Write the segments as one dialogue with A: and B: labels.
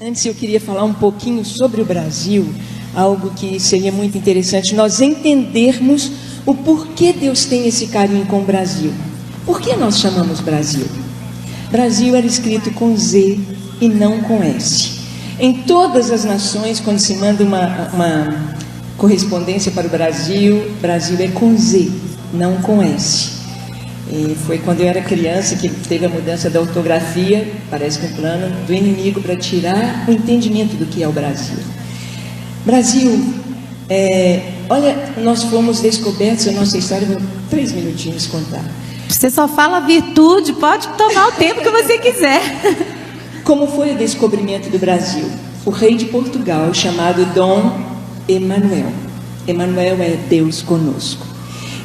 A: Antes eu queria falar um pouquinho sobre o Brasil, algo que seria muito interessante nós entendermos o porquê Deus tem esse carinho com o Brasil. Por que nós chamamos Brasil? Brasil era escrito com Z e não com S. Em todas as nações, quando se manda uma correspondência para o Brasil, Brasil é com Z, não com S. E foi quando eu era criança que teve a mudança da ortografia, parece que um plano do inimigo para tirar o entendimento do que é o Brasil. Brasil, olha, nós fomos descobertos, a nossa história, vou 3 minutinhos contar.
B: Você só fala virtude, pode tomar o tempo que você quiser.
A: Como foi o descobrimento do Brasil? O rei de Portugal, chamado Dom Emanuel. Emanuel é Deus conosco.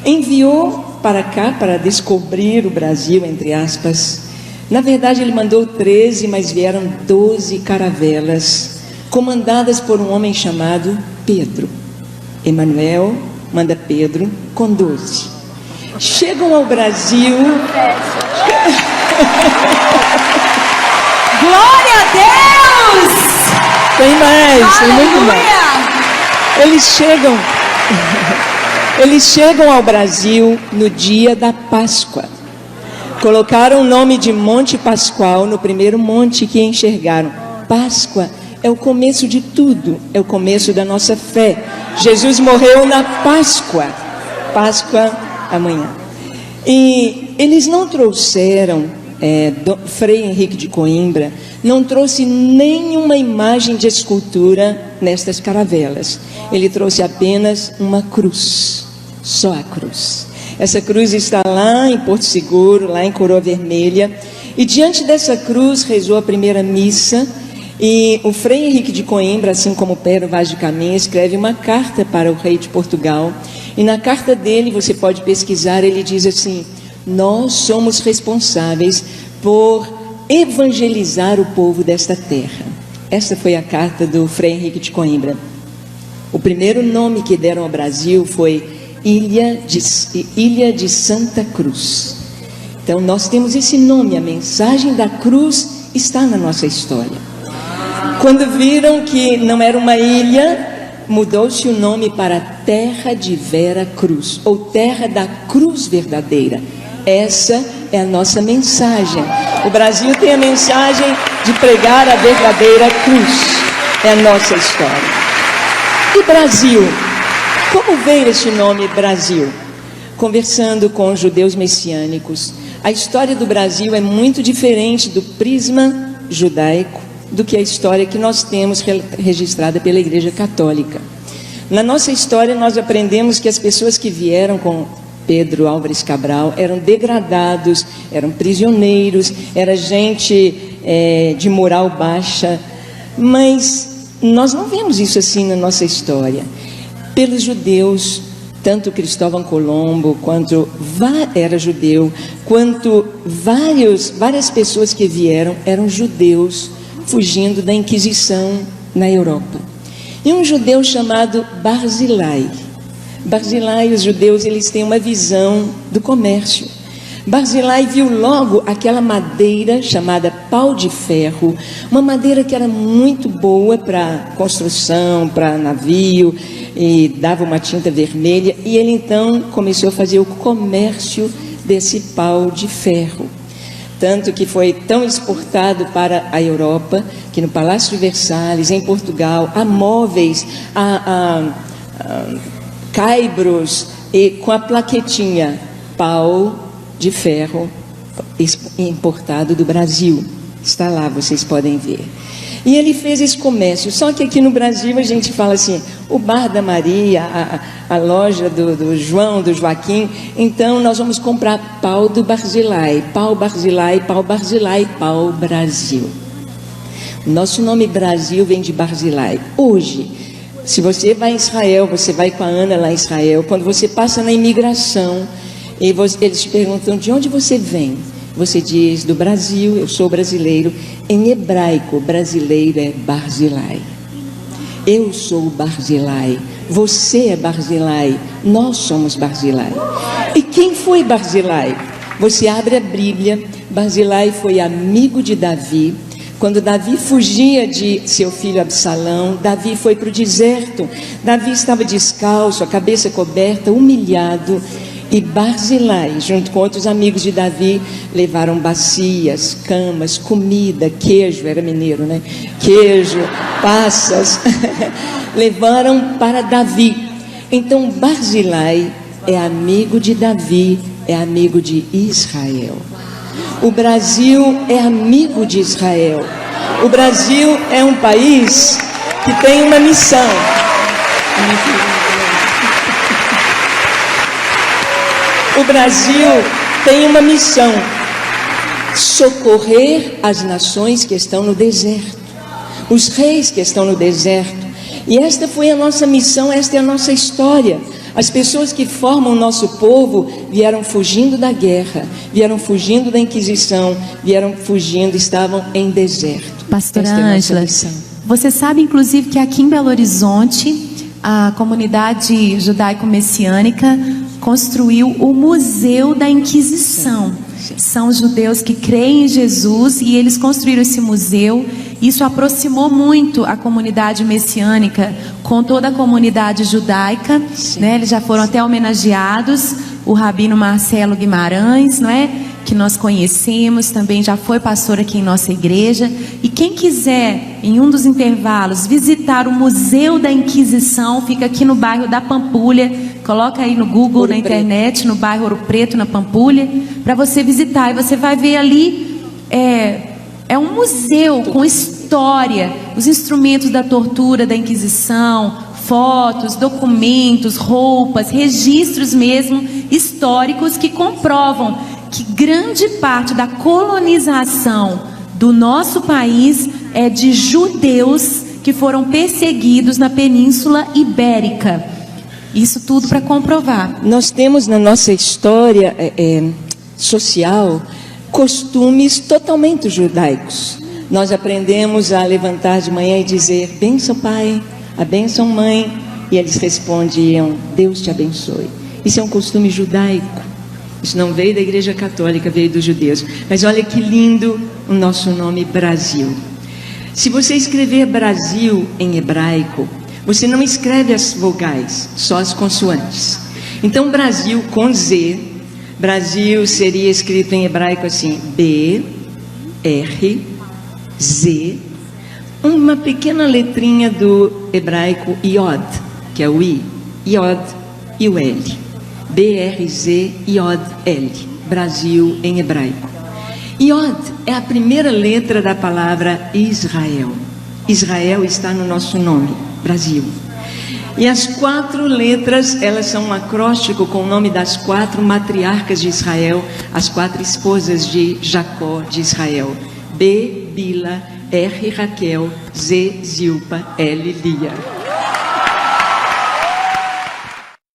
A: Enviou para cá para descobrir o Brasil, entre aspas. Na verdade, ele mandou 13, mas vieram 12 caravelas, comandadas por um homem chamado Pedro. Emanuel manda Pedro com 12. Chegam ao Brasil.
B: Glória a Deus!
A: Tem mais, tem muito mais. Eles chegam ao Brasil no dia da Páscoa. Colocaram o nome de Monte Pascoal no primeiro monte que enxergaram. Páscoa é o começo de tudo, é o começo da nossa fé. Jesus morreu na Páscoa. Páscoa amanhã. E eles não trouxeram, Frei Henrique de Coimbra não trouxe nenhuma imagem de escultura nestas caravelas. Ele trouxe apenas uma cruz, só a cruz. Essa cruz está lá em Porto Seguro, lá em Coroa Vermelha, e diante dessa cruz rezou a primeira missa. E o Frei Henrique de Coimbra, assim como Pedro Vaz de Caminha, escreve uma carta para o rei de Portugal. E na carta dele, você pode pesquisar, ele diz assim: nós somos responsáveis por evangelizar o povo desta terra. Essa foi a carta do Frei Henrique de Coimbra. O primeiro nome que deram ao Brasil foi Ilha de Santa Cruz. Então nós temos esse nome, a mensagem da cruz está na nossa história. Quando viram que não era uma ilha, mudou-se o nome para Terra de Vera Cruz, ou Terra da Cruz Verdadeira. Essa é a nossa mensagem. O Brasil tem a mensagem de pregar a verdadeira cruz. É a nossa história. E Brasil? Como veio esse nome Brasil? Conversando com judeus messiânicos, a história do Brasil é muito diferente do prisma judaico do que a história que nós temos registrada pela Igreja Católica. Na nossa história, nós aprendemos que as pessoas que vieram com Pedro Álvares Cabral eram degradados, eram prisioneiros, era gente de moral baixa, mas nós não vemos isso assim na nossa história. Pelos judeus, tanto Cristóvão Colombo quanto era judeu, quanto várias pessoas que vieram eram judeus fugindo da Inquisição na Europa. E um judeu chamado Barzilai. Barzilai, os judeus, eles têm uma visão do comércio. Barzilai viu logo aquela madeira chamada pau de ferro, uma madeira que era muito boa para construção, para navio, e dava uma tinta vermelha, e ele então começou a fazer o comércio desse pau de ferro. Tanto que foi tão exportado para a Europa, que no Palácio de Versalhes, em Portugal, há móveis, há caibros, e com a plaquetinha pau de ferro importado do Brasil. Está lá, vocês podem ver. E ele fez esse comércio. Só que aqui no Brasil a gente fala assim, o bar da Maria, a loja do João, do Joaquim. Então nós vamos comprar pau do Barzilai, pau Barzilai, pau Barzilai, pau Brasil. Nosso nome Brasil vem de Barzilai. Hoje, se você vai em Israel, você vai com a Ana lá em Israel, quando você passa na imigração, eles te perguntam de onde você vem. Você diz do Brasil, eu sou brasileiro. Em hebraico, brasileiro é Barzilai. Eu sou Barzilai, você é Barzilai, nós somos Barzilai. E quem foi Barzilai? Você abre a Bíblia, Barzilai foi amigo de Davi. Quando Davi fugia de seu filho Absalão, Davi foi para o deserto. Davi estava descalço, a cabeça coberta, humilhado. E Barzilai, junto com outros amigos de Davi, levaram bacias, camas, comida, queijo, era mineiro, né? Queijo, passas, levaram para Davi. Então Barzilai é amigo de Davi, é amigo de Israel. O Brasil é amigo de Israel. O Brasil é um país que tem uma missão. O Brasil tem uma missão: socorrer as nações que estão no deserto, os reis que estão no deserto. E esta foi a nossa missão, esta é a nossa história. As pessoas que formam o nosso povo vieram fugindo da guerra, vieram fugindo da Inquisição, vieram fugindo, estavam em deserto.
B: Pastora Ângela, você sabe inclusive que aqui em Belo Horizonte, a comunidade judaico-messiânica construiu o Museu da Inquisição. Sim. São judeus que creem em Jesus e eles construíram esse museu. Isso aproximou muito a comunidade messiânica com toda a comunidade judaica, né? Eles já foram até homenageados. O rabino Marcelo Guimarães, não é? Que nós conhecemos, também já foi pastor aqui em nossa igreja. E quem quiser, em um dos intervalos, visitar o Museu da Inquisição, fica aqui no bairro da Pampulha. Coloca aí no Google, na internet, no bairro Ouro Preto, na Pampulha, para você visitar. E você vai ver ali, é um museu com história, os instrumentos da tortura, da Inquisição, fotos, documentos, roupas, registros mesmo históricos que comprovam que grande parte da colonização do nosso país é de judeus que foram perseguidos na Península Ibérica. Isso tudo para comprovar.
A: Nós temos na nossa história social costumes totalmente judaicos. Nós aprendemos a levantar de manhã e dizer: bênção pai, a bênção mãe, e eles respondiam: Deus te abençoe. Isso é um costume judaico. Isso não veio da Igreja Católica, veio dos judeus. Mas olha que lindo o nosso nome Brasil. Se você escrever Brasil em hebraico, você não escreve as vogais, só as consoantes. Então Brasil com Z, Brasil seria escrito em hebraico assim: B, R, Z, uma pequena letrinha do hebraico Iod, que é o I, Iod e o L. B-R-Z, Iod, L. Brasil em hebraico. Iod é a primeira letra da palavra Israel. Israel está no nosso nome, Brasil. E as 4 letras, elas são um acróstico com o nome das 4 matriarcas de Israel, as 4 esposas de Jacó de Israel. B, Bila, R, Raquel, Z, Zilpa, L, Lia.